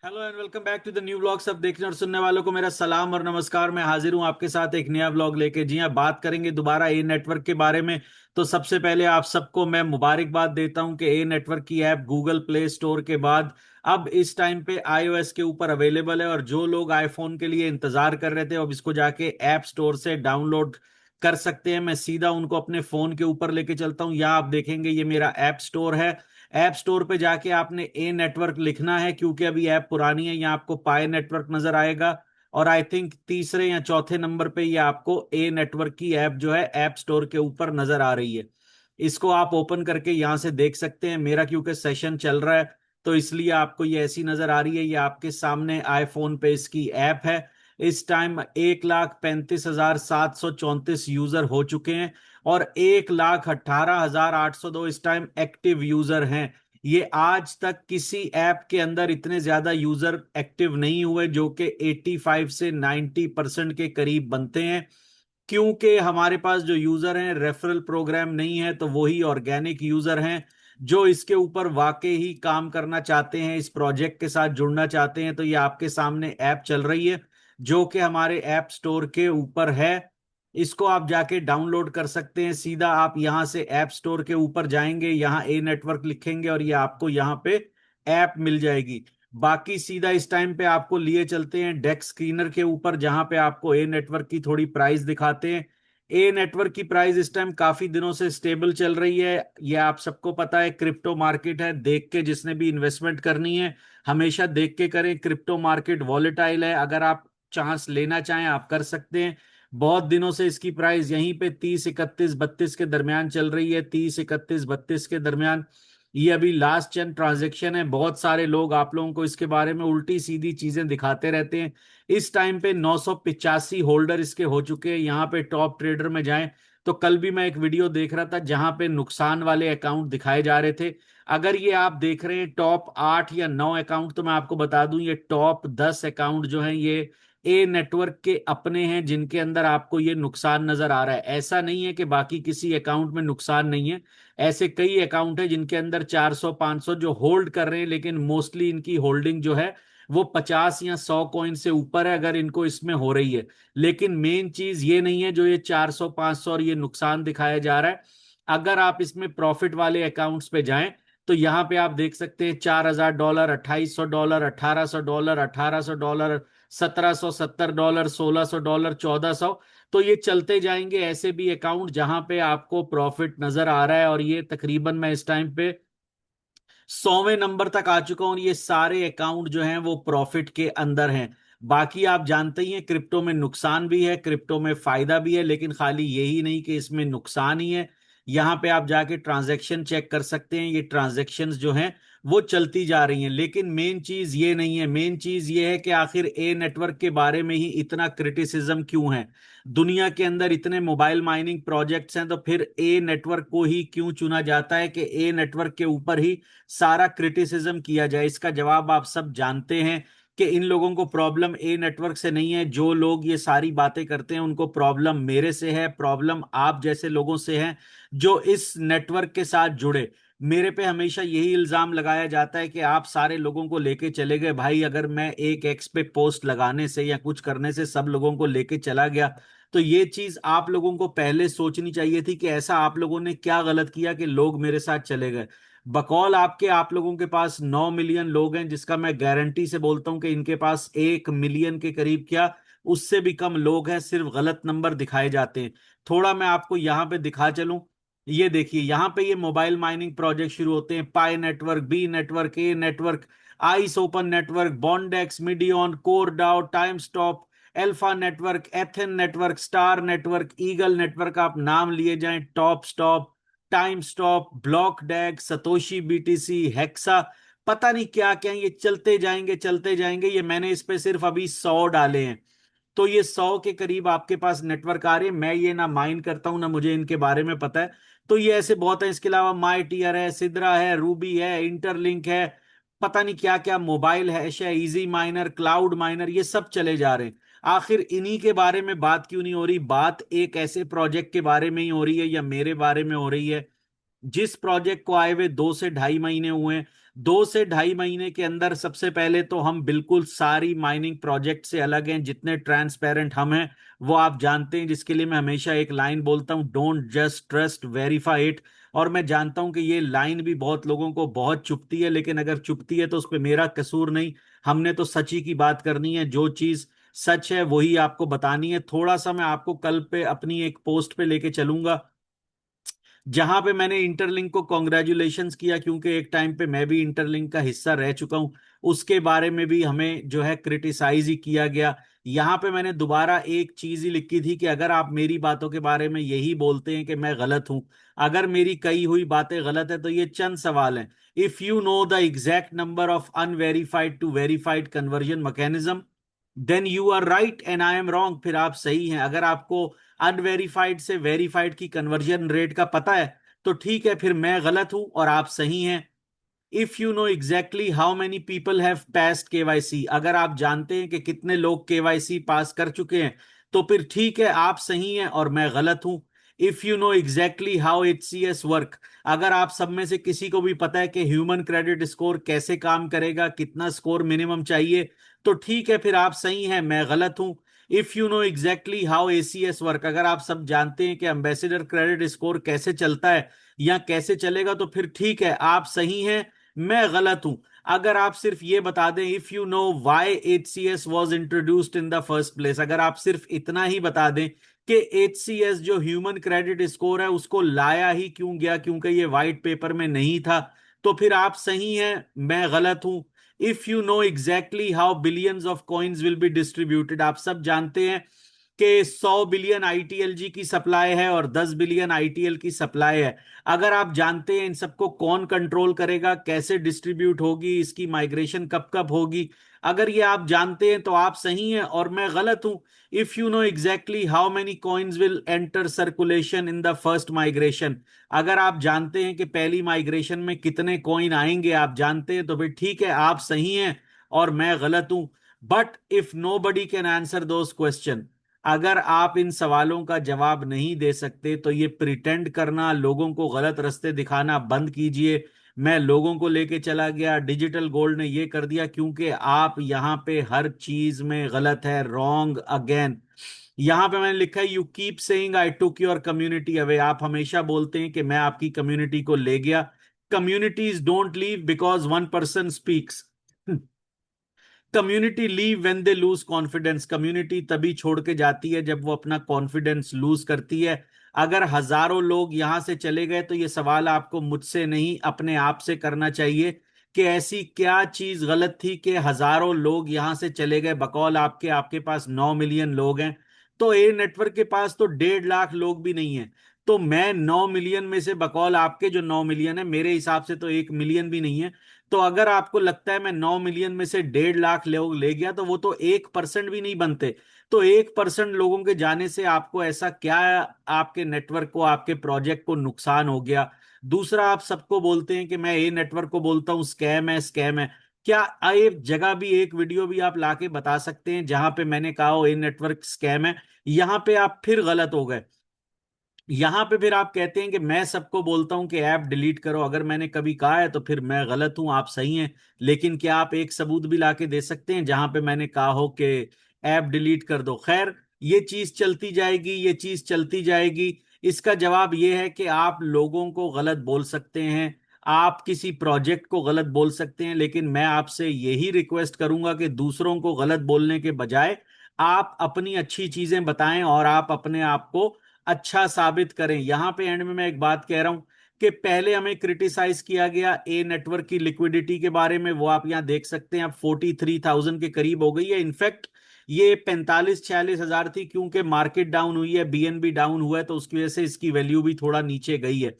Hello and welcome back to the new vlog. सब देखने और सुनने वालों को मेरा सलाम और नमस्कार। मैं हाजिर हूं आपके साथ एक नया व्लॉग लेके। जी हां, बात करेंगे दोबारा ए नेटवर्क के बारे में। तो सबसे पहले आप सबको मैं मुबारकबाद देता हूं कि ए नेटवर्क की ऐप गूगल प्ले स्टोर के बाद अब इस टाइम पे आईओएस के ऊपर अवेलेबल है। और जो लोग आईफोन के लिए इंतजार कर रहे थे अब इसको जाके ऐप स्टोर से डाउनलोड कर सकते हैं। मैं सीधा उनको अपने फोन के ऊपर लेके चलता हूं। यहाँ आप देखेंगे ये मेरा ऐप स्टोर है। ऐप स्टोर पे जाके आपने ए नेटवर्क लिखना है क्योंकि अभी ऐप पुरानी है। यहाँ आपको पाई नेटवर्क नजर आएगा और आई थिंक तीसरे या चौथे नंबर पे ये आपको ए नेटवर्क की ऐप जो है ऐप स्टोर के ऊपर नजर आ रही है। इसको आप ओपन करके यहाँ से देख सकते हैं। मेरा क्योंकि सेशन चल रहा है तो इसलिए आपको ये ऐसी नजर आ रही है। ये आपके सामने आईफोन पे इसकी ऐप है। इस टाइम 1,35,734 यूजर हो चुके हैं और 1,18,802 इस टाइम एक्टिव यूजर हैं। ये आज तक किसी ऐप के अंदर इतने ज्यादा यूजर एक्टिव नहीं हुए, जो कि 85 से 90% के करीब बनते हैं। क्योंकि हमारे पास जो यूजर हैं रेफरल प्रोग्राम नहीं है, तो वही ऑर्गेनिक यूजर हैं जो इसके ऊपर वाकई ही काम करना चाहते हैं, इस प्रोजेक्ट के साथ जुड़ना चाहते हैं। तो ये आपके सामने ऐप चल रही है जो कि हमारे ऐप स्टोर के ऊपर है। इसको आप जाके डाउनलोड कर सकते हैं। सीधा आप यहां से ऐप स्टोर के ऊपर जाएंगे, यहाँ ए नेटवर्क लिखेंगे और ये आपको यहाँ पे ऐप मिल जाएगी। बाकी सीधा इस टाइम पे आपको लिए चलते हैं डेस्क स्क्रीनर के ऊपर, जहां पे आपको ए नेटवर्क की थोड़ी प्राइस दिखाते हैं। ए नेटवर्क की प्राइस इस टाइम काफी दिनों से स्टेबल चल रही है। ये आप सबको पता है, क्रिप्टो मार्केट है। देख के जिसने भी इन्वेस्टमेंट करनी है हमेशा देख के करें। क्रिप्टो मार्केट वॉलेटाइल है, अगर आप चांस लेना चाहें आप कर सकते हैं। बहुत दिनों से इसकी प्राइस यहीं पे 30, 31, 32 के दरमियान चल रही है। 30, 31, 32 के दरमियान। ये अभी लास्ट चेन ट्रांजेक्शन है। बहुत सारे लोग आप लोगों को इसके बारे में उल्टी सीधी चीजें दिखाते रहते हैं। इस टाइम पे 985 होल्डर इसके हो चुके हैं। यहाँ पे टॉप ट्रेडर में जाएं तो कल भी मैं एक वीडियो देख रहा था जहां पे नुकसान वाले अकाउंट दिखाए जा रहे थे। अगर ये आप देख रहे हैं टॉप 8 या 9 अकाउंट, तो मैं आपको बता दूं ये टॉप 10 अकाउंट जो हैं ये ए नेटवर्क के अपने हैं, जिनके अंदर आपको ये नुकसान नजर आ रहा है। ऐसा नहीं है कि बाकी किसी अकाउंट में नुकसान नहीं है। ऐसे कई अकाउंट है जिनके अंदर 400 500 जो होल्ड कर रहे हैं, लेकिन मोस्टली इनकी होल्डिंग जो है वो 50 या 100 कॉइन से ऊपर है अगर इनको इसमें हो रही है। लेकिन मेन चीज ये नहीं है जो ये 400 500 और ये नुकसान दिखाया जा रहा है। अगर आप इसमें प्रॉफिट वाले अकाउंट्स पे जाएं तो यहां पे आप देख सकते हैं $4,000, $2,800, $1,800, $1,800, $1,770, $1,600, 1,400। तो ये चलते जाएंगे ऐसे भी अकाउंट जहां पे आपको प्रॉफिट नजर आ रहा है। और ये तकरीबन मैं इस टाइम पे 100वें नंबर तक आ चुका हूं और ये सारे अकाउंट जो हैं वो प्रॉफिट के अंदर हैं। बाकी आप जानते ही हैं क्रिप्टो में नुकसान भी है, क्रिप्टो में फायदा भी है, लेकिन खाली यही नहीं कि इसमें नुकसान ही है। यहां पे आप जाके ट्रांजैक्शन चेक कर सकते हैं। ये ट्रांजैक्शंस जो हैं वो चलती जा रही हैं। लेकिन मेन चीज ये नहीं है। मेन चीज ये है कि आखिर ए नेटवर्क के बारे में ही इतना क्रिटिसिज्म क्यों है। दुनिया के अंदर इतने मोबाइल माइनिंग प्रोजेक्ट्स हैं, तो फिर ए नेटवर्क को ही क्यों चुना जाता है कि ए नेटवर्क के ऊपर ही सारा क्रिटिसिज्म किया जाए। इसका जवाब आप सब जानते हैं कि इन लोगों को प्रॉब्लम ए नेटवर्क से नहीं है। जो लोग ये सारी बातें करते हैं उनको प्रॉब्लम मेरे से है, प्रॉब्लम आप जैसे लोगों से है जो इस नेटवर्क के साथ जुड़े। मेरे पे हमेशा यही इल्जाम लगाया जाता है कि आप सारे लोगों को लेके चले गए। भाई, अगर मैं एक एक्स पे पोस्ट लगाने से या कुछ करने से सब लोगों को लेके चला गया तो ये चीज आप लोगों को पहले सोचनी चाहिए थी कि ऐसा आप लोगों ने क्या गलत किया कि लोग मेरे साथ चले गए। बकौल आपके आप लोगों के पास 9 मिलियन लोग हैं, जिसका मैं गारंटी से बोलता हूं कि इनके पास 1 मिलियन के करीब क्या उससे भी कम लोग हैं, सिर्फ गलत नंबर दिखाए जाते हैं। थोड़ा मैं आपको यहाँ पे दिखा चलूं। ये देखिए यहाँ पे ये मोबाइल माइनिंग प्रोजेक्ट शुरू होते हैं। Pi Network, B Network, A Network, Ice Open Network, Bondex, Median, Core Dao, Time Stop, Alpha Network, Athene Network, Star Network, Eagle Network, आप नाम लिए जाएं, Top Stop, Time Stop, Block Dag, Satoshi BTC, Hexa, पता नहीं क्या क्या है। ये चलते जाएंगे चलते जाएंगे। ये मैंने इस पे सिर्फ अभी 100 डाले हैं। तो ये 100 के करीब आपके पास नेटवर्क आ रहे हैं। मैं ये ना माइन करता हूं ना मुझे इनके बारे में पता है। तो ये ऐसे बहुत है। इसके अलावा माई टीयर है, सिद्रा है, रूबी है, इंटरलिंक है, पता नहीं क्या क्या, मोबाइल हैश है, इजी माइनर, क्लाउड माइनर, ये सब चले जा रहे हैं। आखिर इन्हीं के बारे में बात क्यों नहीं हो रही? बात एक ऐसे प्रोजेक्ट के बारे में ही हो रही है या मेरे बारे में हो रही है? जिस प्रोजेक्ट को आए हुए 2 से ढाई महीने हुए हैं, 2 से ढाई महीने के अंदर सबसे पहले तो हम बिल्कुल सारी माइनिंग प्रोजेक्ट से अलग हैं, जितने ट्रांसपेरेंट हम हैं वो आप जानते हैं, जिसके लिए मैं हमेशा एक लाइन बोलता हूं, don't just trust verify it. और मैं जानता हूं कि ये लाइन भी बहुत लोगों को बहुत चुभती है, लेकिन अगर चुभती है तो उस पर मेरा कसूर नहीं। हमने तो सच ही की बात करनी है, जो चीज सच है वही आपको बतानी है। थोड़ा सा मैं आपको कल पे अपनी एक पोस्ट पे लेके चलूंगा, जहां पे मैंने इंटरलिंक को कॉन्ग्रेचुलेशंस किया, क्योंकि एक टाइम पे मैं भी इंटरलिंक का हिस्सा रह चुका हूं। उसके बारे में भी हमें जो है क्रिटिसाइज ही किया गया। यहां पे मैंने दोबारा एक चीज ही लिखी थी कि अगर आप मेरी बातों के बारे में यही बोलते हैं कि मैं गलत हूं, अगर मेरी कही हुई बातें गलत है, तो ये चंद सवाल हैं। If you know the exact number of unverified to verified conversion mechanism, then you are right and I am wrong. फिर आप सही हैं। अगर आपको अनवेरीफाइड से वेरीफाइड की कन्वर्जन रेट का पता है तो ठीक है, फिर मैं गलत हूं और आप सही हैं। If you know exactly how many people have passed KYC, अगर आप जानते हैं कि कितने लोग केवाईसी पास कर चुके हैं तो फिर ठीक है, आप सही हैं और मैं गलत हूं। If you know exactly how HCS work, अगर आप सब में से किसी को भी पता है कि ह्यूमन क्रेडिट स्कोर कैसे काम करेगा, कितना स्कोर मिनिमम चाहिए, तो ठीक है, फिर आप सही हैं, मैं गलत हूं। If you know exactly how ACS work, अगर आप सब जानते हैं कि एम्बेसडर क्रेडिट स्कोर कैसे चलता है या कैसे चलेगा, तो फिर ठीक है, आप सही हैं, मैं गलत हूं। अगर आप सिर्फ ये बता दें, if you know why HCS was introduced in the first place, अगर आप सिर्फ इतना ही बता दें कि एचसीएस जो ह्यूमन क्रेडिट स्कोर है उसको लाया ही क्यों गया, क्योंकि ये व्हाइट पेपर में नहीं था, तो फिर आप सही हैं, मैं गलत हूं। If you know exactly how billions of coins will be distributed, आप सब जानते हैं कि 100 बिलियन आईटीएलजी की सप्लाई है और 10 बिलियन आईटीएल की सप्लाई है। अगर आप जानते हैं इन सबको कौन कंट्रोल करेगा, कैसे डिस्ट्रीब्यूट होगी, इसकी माइग्रेशन कब कब होगी, अगर ये आप जानते हैं तो आप सही हैं और मैं गलत हूं। If you know exactly how many coins will enter circulation in the first migration, अगर आप जानते हैं कि पहली माइग्रेशन में कितने कॉइन आएंगे, आप जानते हैं, तो फिर ठीक है, आप सही हैं और मैं गलत हूं। But if nobody can answer those question, अगर आप इन सवालों का जवाब नहीं दे सकते तो ये प्रिटेंड करना, लोगों को गलत रास्ते दिखाना बंद कीजिए। मैं लोगों को लेके चला गया, डिजिटल गोल्ड ने ये कर दिया, क्योंकि आप यहाँ पे हर चीज में गलत है, रॉन्ग अगेन। यहां पे मैंने लिखा है, you keep saying I took your community away, आप हमेशा बोलते हैं कि मैं आपकी कम्युनिटी को ले गया। Communities don't leave because one person speaks, community leave when they lose confidence, community तभी छोड़ के जाती है जब वो अपना कॉन्फिडेंस लूज करती है। अगर हजारों लोग यहां से चले गए तो ये सवाल आपको मुझसे नहीं, अपने आप से करना चाहिए कि ऐसी क्या चीज गलत थी कि हजारों लोग यहां से चले गए। बकौल आपके आपके पास 9 मिलियन लोग हैं, तो ए नेटवर्क के पास तो 1.5 लाख लोग भी नहीं है। तो मैं 9 मिलियन में से, बकौल आपके जो 9 मिलियन है, मेरे हिसाब से तो 1 मिलियन भी नहीं है। तो अगर आपको लगता है मैं 9 मिलियन में से 1.5 लाख लोग ले गया, तो वो तो 1% भी नहीं बनते। तो 1% लोगों के जाने से आपको ऐसा क्या, आपके नेटवर्क को, आपके प्रोजेक्ट को नुकसान हो गया। दूसरा, आप सबको बोलते हैं कि मैं ए नेटवर्क को बोलता हूं स्कैम है, स्कैम है। क्या एक जगह भी, एक वीडियो भी आप लाके बता सकते हैं जहां पे मैंने कहा हो ए नेटवर्क स्कैम है? यहां पे आप फिर गलत हो गए। यहां पे फिर आप कहते हैं कि मैं सबको बोलता हूं कि ऐप डिलीट करो, अगर मैंने कभी कहा है तो फिर मैं गलत हूं, आप सही हैं। लेकिन क्या आप एक सबूत भी लाके दे सकते हैं जहां पे मैंने कहा हो कि ऐप डिलीट कर दो? खैर, ये चीज चलती जाएगी, ये चीज चलती जाएगी। इसका जवाब ये है कि आप लोगों को गलत बोल सकते हैं, आप किसी प्रोजेक्ट को गलत बोल सकते हैं, लेकिन मैं आपसे यही रिक्वेस्ट करूंगा कि दूसरों को गलत बोलने के बजाय आप अपनी अच्छी चीजें बताएं और आप अपने आप को अच्छा साबित करें। यहां पे एंड में मैं एक बात कह रहा हूं कि पहले हमें क्रिटिसाइज किया गया ए नेटवर्क की लिक्विडिटी के बारे में, वो आप यहां देख सकते हैं, अब 43,000 के करीब हो गई है। इनफैक्ट ये 45-46 हजार थी, क्योंकि मार्केट डाउन हुई है, बीएनबी डाउन हुआ है, तो उसकी वजह से इसकी वैल्यू भी थोड़ा नीचे गई है।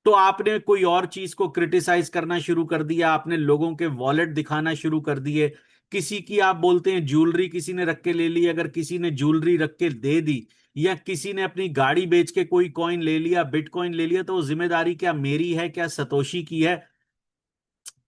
तो आपने कोई और चीज को क्रिटिसाइज करना शुरू कर दिया, आपने लोगों के वॉलेट दिखाना शुरू कर दिए। किसी की, आप बोलते हैं ज्वेलरी किसी ने रख के ले ली, अगर किसी ने ज्वेलरी रख के दे दी या किसी ने अपनी गाड़ी बेच के कोई कॉइन ले लिया, बिटकॉइन ले लिया, तो वो जिम्मेदारी क्या मेरी है, क्या सतोशी की है?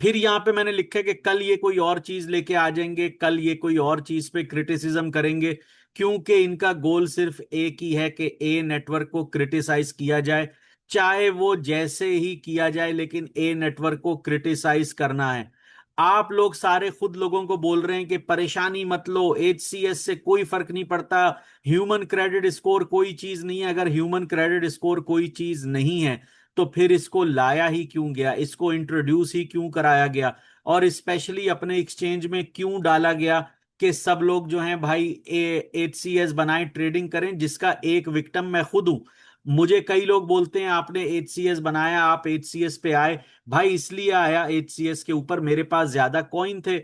फिर यहां पे मैंने लिखा है कि कल ये कोई और चीज लेके आ जाएंगे, कल ये कोई और चीज पे क्रिटिसिज्म करेंगे, क्योंकि इनका गोल सिर्फ एक ही है कि ए नेटवर्क को क्रिटिसाइज किया जाए। चाहे वो जैसे ही किया जाए, लेकिन ए नेटवर्क को क्रिटिसाइज करना है। आप लोग सारे खुद लोगों को बोल रहे हैं कि परेशानी मत लो, एचसीएस से कोई फर्क नहीं पड़ता, ह्यूमन क्रेडिट स्कोर कोई चीज नहीं है। अगर ह्यूमन क्रेडिट स्कोर कोई चीज नहीं है तो फिर इसको लाया ही क्यों गया, इसको इंट्रोड्यूस ही क्यों कराया गया, और स्पेशली अपने एक्सचेंज में क्यों डाला गया कि सब लोग जो हैं भाई एचसीएस बनाएं, ट्रेडिंग करें, जिसका एक विक्टिम मैं खुद हूं। मुझे कई लोग बोलते हैं आपने एचसीएस बनाया, आप एचसीएस पे आए। भाई इसलिए आया एचसीएस के ऊपर, मेरे पास ज्यादा कॉइन थे।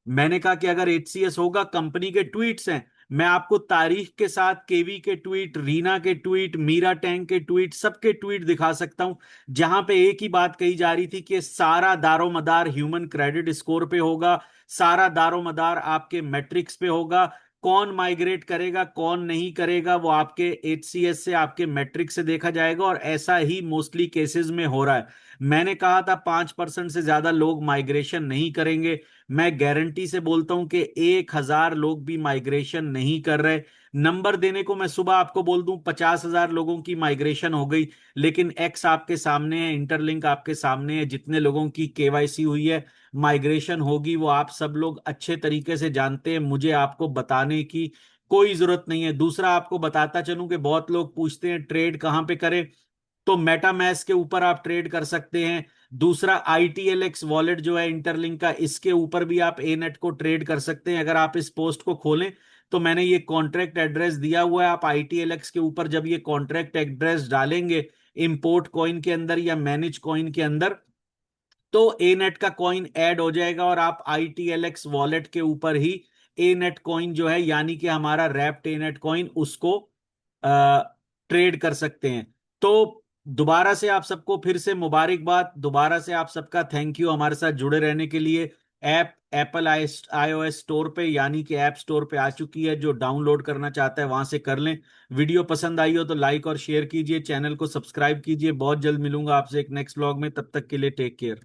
मैंने कहा कि अगर एचसीएस होगा, कंपनी के ट्वीट्स हैं, मैं आपको तारीख के साथ केवी के ट्वीट, रीना के ट्वीट, मीरा टैंक के ट्वीट, सबके ट्वीट दिखा सकता हूं, जहां पे एक ही बात कही जा रही थी कि सारा दारोमदार ह्यूमन क्रेडिट स्कोर पे होगा, सारा दारोमदार आपके मैट्रिक्स पे होगा। कौन माइग्रेट करेगा कौन नहीं करेगा वो आपके एचसीएस से, आपके मैट्रिक से देखा जाएगा, और ऐसा ही मोस्टली केसेस में हो रहा है। मैंने कहा था 5% से ज्यादा लोग माइग्रेशन नहीं करेंगे। मैं गारंटी से बोलता हूं कि 1,000 लोग भी माइग्रेशन नहीं कर रहे। नंबर देने को मैं सुबह आपको बोल दूं 50,000 लोगों की माइग्रेशन हो गई, लेकिन एक्स आपके सामने है, इंटरलिंक आपके सामने है, जितने लोगों की केवाईसी हुई है, माइग्रेशन होगी, वो आप सब लोग अच्छे तरीके से जानते हैं, मुझे आपको बताने की कोई जरूरत नहीं है। दूसरा आपको बताता चलूं कि बहुत लोग पूछते हैं ट्रेड कहां पे करें, तो मेटामैस्क के ऊपर आप ट्रेड कर सकते हैं। दूसरा ITLX वॉलेट जो है इंटरलिंक का, इसके ऊपर भी आप ए नेट को ट्रेड कर सकते हैं। अगर आप इस पोस्ट को खोलें तो मैंने ये कॉन्ट्रैक्ट एड्रेस दिया हुआ है, आप ITLX के ऊपर जब ये कॉन्ट्रैक्ट एड्रेस डालेंगे इंपोर्ट कॉइन के अंदर या मैनेज कॉइन के अंदर, तो ए नेट का कॉइन ऐड हो जाएगा और आप ITLX वॉलेट के ऊपर ही ए नेट कॉइन जो है, यानी कि हमारा रैप्ट ए नेट कॉइन, उसको ट्रेड कर सकते हैं। तो दोबारा से आप सबको फिर से मुबारकबाद, दोबारा से आप सबका थैंक यू हमारे साथ जुड़े रहने के लिए। ऐप एप्पल iOS स्टोर पे यानी कि ऐप स्टोर पे आ चुकी है, जो डाउनलोड करना चाहता है वहां से कर लें। वीडियो पसंद आई हो तो लाइक और शेयर कीजिए, चैनल को सब्सक्राइब कीजिए। बहुत जल्द मिलूंगा आपसे एक नेक्स्ट व्लॉग में, तब तक के लिए टेक केयर।